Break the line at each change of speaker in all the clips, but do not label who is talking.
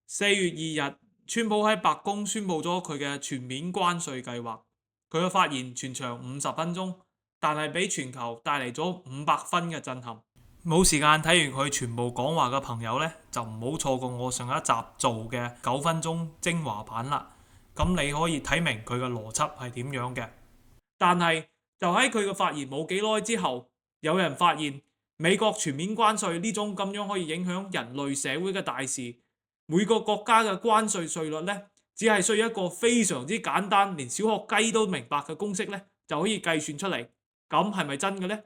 4月2日，川普喺白宮宣布咗佢嘅全面關稅計劃。佢嘅發言全長50分鐘，但係俾全球帶嚟咗500分嘅震撼。冇時間睇完佢全部講話嘅朋友呢，就唔好錯過我上一集做嘅9分鐘精華版啦。咁你可以睇明佢嘅邏輯係點樣嘅。但係就喺佢嘅發言冇幾耐之後，有人發現美國全面關稅呢種咁樣可以影響人類社會嘅大事，每個國家嘅關稅稅率呢，只係需要一個非常之簡單，連小學雞都明白嘅公式呢，就可以計算出嚟。咁係咪真嘅呢？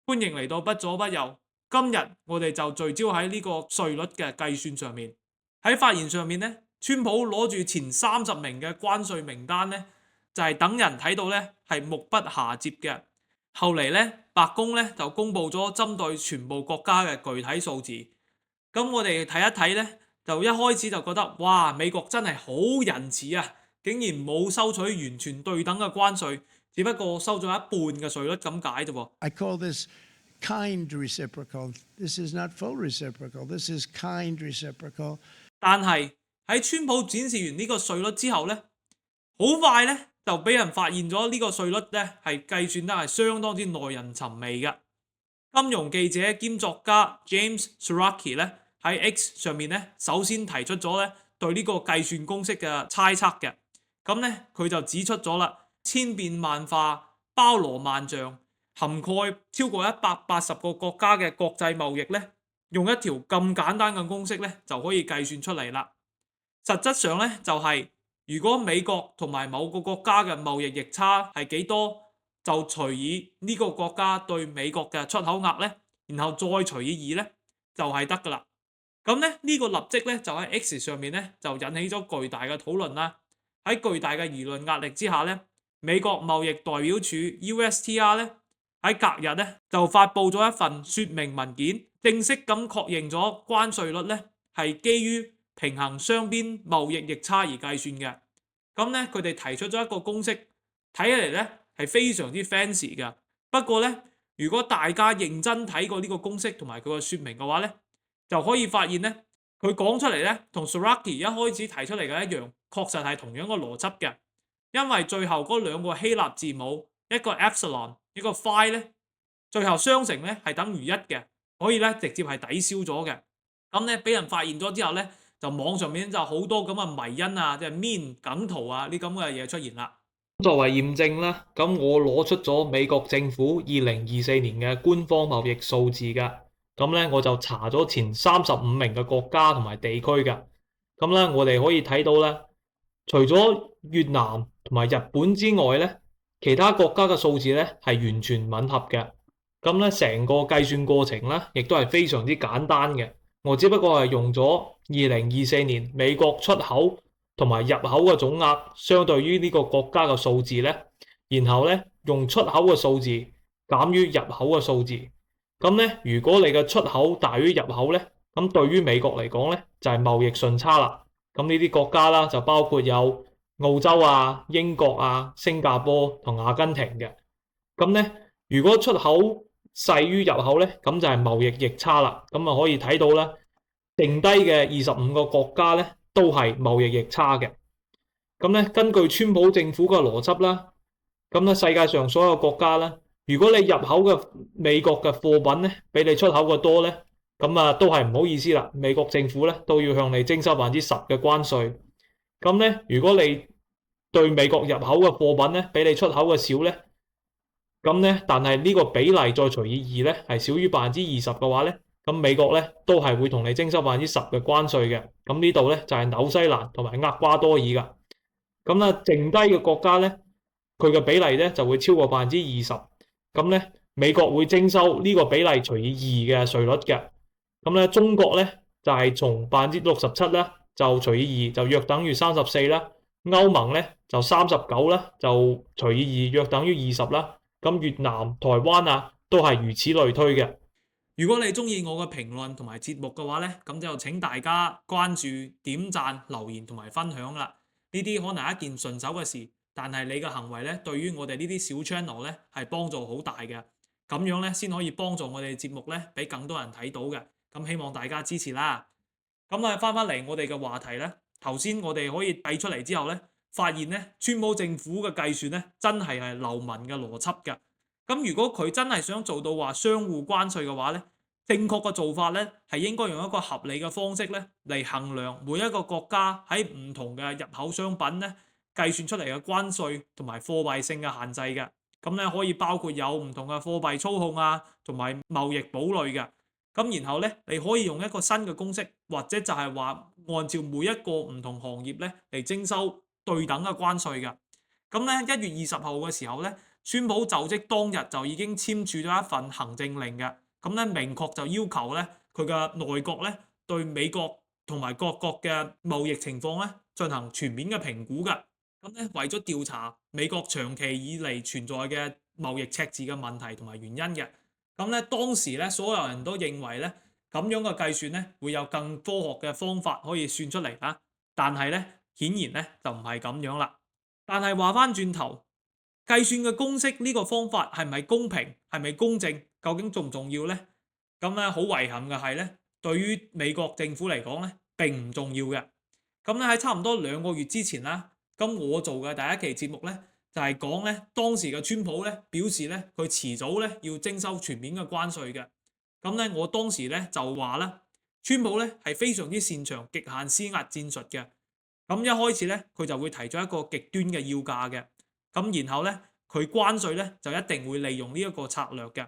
歡迎嚟到不左不右。今日我哋就聚焦喺呢個稅率嘅計算上面。喺發言上面呢，川普攞住前30名嘅關稅名單呢，就係等人睇到呢係目不暇接嘅。後嚟呢，白宮呢就公布咗針對全部國家嘅具體數字。咁我哋睇一睇呢，就一開始就覺得哇，美國真係好仁慈啊，竟然冇收取完全對等嘅關稅，只不過收咗一半嘅稅率咁解啫喎。
I call this kind reciprocal. This is not full reciprocal. This is kind reciprocal.
但係喺川普展示完呢個稅率之後呢，好快呢就俾人發現咗呢個稅率呢係計算得係相當之耐人尋味嘅。金融記者兼作家 James Soroki 呢喺 X 上面呢，首先提出咗呢對呢個計算公式嘅猜測嘅。咁呢，佢就指出咗啦，千變萬化、包羅萬象，涵蓋超過180個國家嘅國際貿易呢，用一條咁簡單嘅公式呢，就可以計算出嚟啦。實質上呢，就係如果美國同埋某個國家嘅貿易逆差係幾多，就除以呢個國家對美國嘅出口額呢，然後再除以2呢，就係得噶啦。咁呢，呢個立即呢，就喺 X 上面呢，就引起咗巨大嘅討論啦。喺巨大嘅輿論壓力之下呢，美國貿易代表處 USTR 呢，喺隔日呢，就發布咗一份說明文件，正式咁確認咗關稅率呢係基於平衡雙邊貿易逆差而計算嘅。咁呢，佢哋提出咗一個公式，睇起嚟呢係非常之 fancy 嘅。不過呢，如果大家認真睇過呢個公式同埋佢個說明嘅話呢，就可以發現呢，佢講出嚟呢，同 Soroki 一開始提出嚟嘅一樣，確實係同樣個邏輯嘅。因為最後嗰兩個希臘字母，一個 epsilon，一個 phi 呢，最後相乘呢係等於1嘅，可以呢直接係抵消咗嘅。咁呢，俾人發現咗之後呢，就網上面就好多咁嘅迷因啊，即係 meme 梗圖啊，呢咁嘅嘢出現啦。
作為驗證啦，咁我攞出咗美國政府2024年嘅官方貿易數字㗎。咁咧我就查咗前35名嘅國家同埋地區㗎。咁咧我哋可以睇到咧，除咗越南同埋日本之外咧，其他國家嘅數字咧係完全吻合嘅。咁咧成個計算過程咧，亦都係非常之簡單嘅。我只不過係用咗2024年美國出口同埋入口嘅總額相對於呢個國家嘅數字咧，然後咧用出口嘅數字減於入口嘅數字。咁咧，如果你嘅出口大於入口咧，咁對於美國嚟講咧就係貿易順差啦。咁呢啲國家啦就包括有澳洲啊、英國啊、新加坡同阿根廷嘅。咁咧，如果出口細於入口咧，咁就係貿易逆差啦。咁啊可以睇到咧，剩低嘅25個國家咧都係貿易逆差嘅。咁咧，根據川普政府嘅邏輯啦，咁咧世界上所有國家咧，如果你入口嘅美國嘅貨品咧比你出口嘅多咧，咁啊都係唔好意思啦，美國政府咧都要向你徵收10%嘅關稅。咁咧，如果你對美國入口嘅貨品咧比你出口嘅少咧，咁咧但係呢個比例再除以2咧係少於20%嘅話咧，咁美國咧都係會同你徵收10%嘅關稅嘅。咁呢度咧就係紐西蘭同埋厄瓜多爾噶。咁啦，剩低嘅國家咧，佢嘅比例咧就會超過20%。咁咧，美國會徵收呢個比例除以2嘅稅率嘅。咁咧，中國咧就係從67%啦，就除以2就約等於34啦。歐盟咧就39啦，就除以2約等於20啦。咁越南、台灣啊都係如此類推嘅。
如果你中意我嘅評論同埋節目嘅話呢，咁就請大家關注、點讚、留言同埋分享啦。呢啲可能係一件順手嘅事，但係你嘅行為呢，對於我哋呢啲小 channel 呢係幫助好大嘅。咁樣呢，先可以幫助我哋節目呢俾更多人睇到嘅。咁希望大家支持啦。咁啊，翻嚟我哋嘅話題咧，頭先我哋可以計出嚟之後咧，發現咧，川普政府嘅計算咧，真係流民嘅邏輯㗎。咁如果佢真係想做到話相互關稅嘅話咧，正確嘅做法咧係應該用一個合理嘅方式咧嚟衡量每一個國家喺唔同嘅入口商品咧計算出嚟嘅關稅同埋貨幣性嘅限制嘅。咁咧可以包括有唔同嘅貨幣操控啊，同埋貿易堡壘嘅。咁然後咧，你可以用一個新嘅公式，或者就係話按照每一個唔同行業咧嚟徵收對等嘅關稅嘅。咁咧1月20號嘅時候咧，川普就職當日就已經簽署咗一份行政令嘅。咁咧明確就要求咧佢嘅內閣咧對美國同埋各國嘅貿易情況咧進行全面嘅評估嘅。咁咧為咗調查美國長期以嚟存在嘅貿易赤字嘅問題同埋原因嘅。咁咧當時咧所有人都認為咧咁樣嘅計算咧會有更科學嘅方法可以算出嚟啊，但係咧顯然咧就唔係咁樣啦。但係話翻轉頭，計算嘅公式呢個方法係咪公平，係咪公正，究竟重唔重要咧？咁咧好遺憾嘅係咧，對於美國政府嚟講咧並唔重要嘅。咁咧喺差唔多2個月之前啦，咁我做嘅第一期節目咧。就係講咧，當時嘅川普咧表示咧，佢遲早咧要徵收全面嘅關稅嘅。咁咧，我當時咧就話咧，川普咧係非常之擅長極限施壓戰術嘅。咁一開始咧，佢就會提出一個極端嘅要價嘅。咁然後咧，佢關稅咧就一定會利用呢一個策略嘅。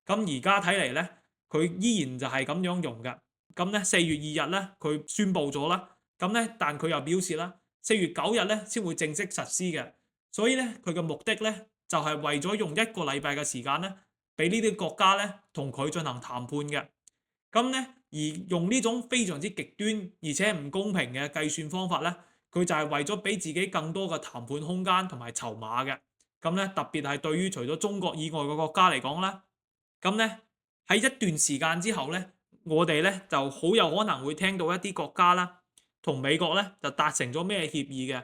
咁而家睇嚟咧，佢依然就係咁樣用嘅。咁咧4月2日咧，佢宣布咗啦。咁咧，但佢又表示啦，4月9日咧先會正式實施嘅。所以咧，佢嘅目的咧就係為咗用1個禮拜嘅時間咧，俾呢啲國家咧同佢進行談判嘅。咁咧，而用呢種非常之極端而且唔公平嘅計算方法咧，佢就係為咗俾自己更多嘅談判空間同埋籌碼嘅。咁咧，特別係對於除咗中國以外嘅國家嚟講啦，咁咧喺一段時間之後咧，我哋咧就好有可能會聽到一啲國家啦，同美國咧就達成咗咩協議嘅。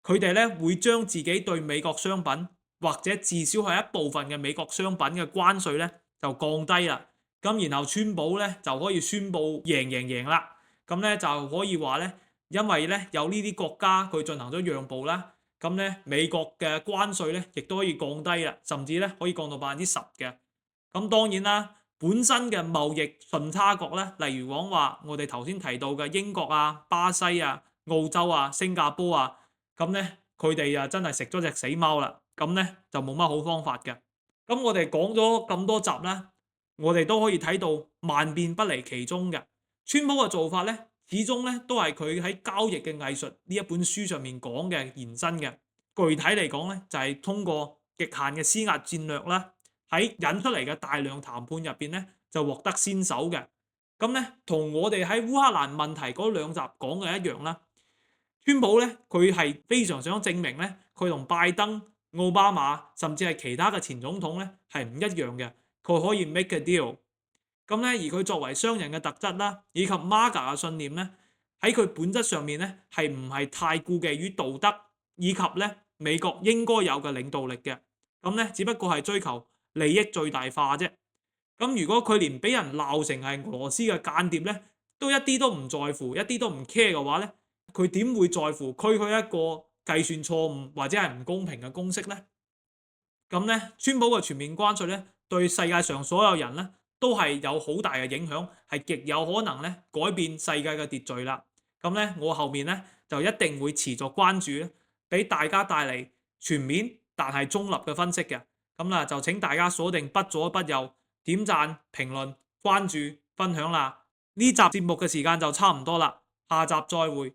佢哋咧會將自己對美國商品或者至少係一部分嘅美國商品嘅關稅咧就降低啦。咁然後川普咧就可以宣布贏啦。咁咧就可以話咧，因為咧有呢啲國家佢進行咗讓步啦，咁咧美國嘅關稅咧亦都可以降低啦，甚至咧可以降到10%嘅。咁當然啦，本身嘅貿易順差國咧，例如講話我哋頭先提到嘅英國啊、巴西啊、澳洲啊、新加坡啊。咁咧，佢哋啊真係食咗隻死貓啦，咁咧就冇乜好方法嘅。咁我哋講咗咁多集啦，我哋都可以睇到萬變不離其宗嘅。川普嘅做法咧，始終咧都係佢喺交易嘅藝術呢一本書上面講嘅延伸嘅。具體嚟講咧，就係通過極限嘅施壓戰略啦，喺引出嚟嘅大量談判入邊咧，就獲得先手嘅。咁咧，同我哋喺烏克蘭問題嗰2集講嘅一樣啦。川普咧，佢係非常想證明咧，佢同拜登、奧巴馬甚至係其他嘅前總統咧係唔一樣嘅，佢可以 make a deal。咁咧，而佢作為商人嘅特質啦，以及 MAGA 嘅信念咧，喺佢本質上面咧係唔係太顧忌於道德，以及咧美國應該有嘅領導力嘅。咁咧，只不過係追求利益最大化啫。咁如果佢連俾人鬧成係俄羅斯嘅間諜咧，都一啲都唔在乎，一啲都唔 care 嘅話咧，佢點會在乎區區一個計算錯誤或者係唔公平嘅公式呢？咁咧，川普嘅全面關稅咧，對世界上所有人咧都係有好大嘅影響，係極有可能咧改變世界嘅秩序啦。咁咧，我後面咧就一定會持續關注，俾大家帶嚟全面但係中立嘅分析嘅。咁啦，就請大家鎖定不左不右，點讚、評論、關注、分享啦。呢集節目嘅時間就差唔多啦，下集再會。